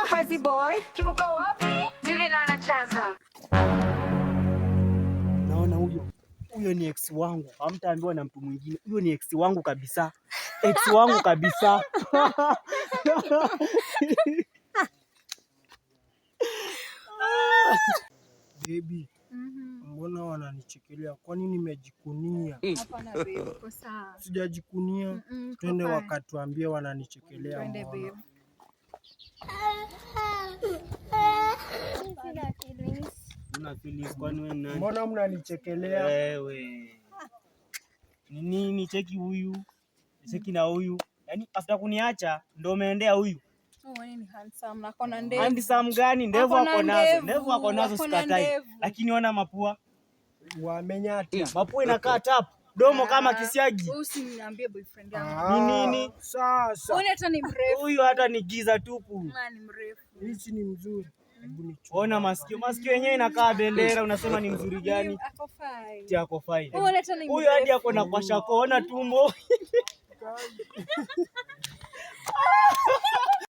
crazy boy. Naona huyo ni ex wangu. Hamtaambiwa na mtu mwingine. Huyo ni ex wangu kabisa. Ex wangu kabisa. Baby. Mbona wananichekelea? Kwani nimejikunia? Hapana babe, uko sawa. Sijajikunia. Twende wakatuambie wananichekelea. Twende babe. Una feelings kwani wewe nani? Mbona mnanichekelea? Wewe. Nini cheki huyu? Cheki na huyu. Yaani after kuniacha ndio umeendea huyu. Wewe ni handsome na kona ndevu. Handsome gani? Ndevu ako nazo. Ndevu ako nazo sikatai. Lakini ona mapua. Wamenyati. Mapua inakaa tap. Domo kama kisiagi. Usiniambie boyfriend yangu. Ni nini? Sasa. Wewe hata ni mrefu. Huyu hata ni giza tupu. Ni mrefu. Hichi ni mzuri. Ona masikio. Masikio yenyewe inakaa bendera, unasema ni mzuri gani? Ako fine. Ti ako fine. Wewe hata ni mrefu. Huyu hadi ako na kwasha kuona tumbo.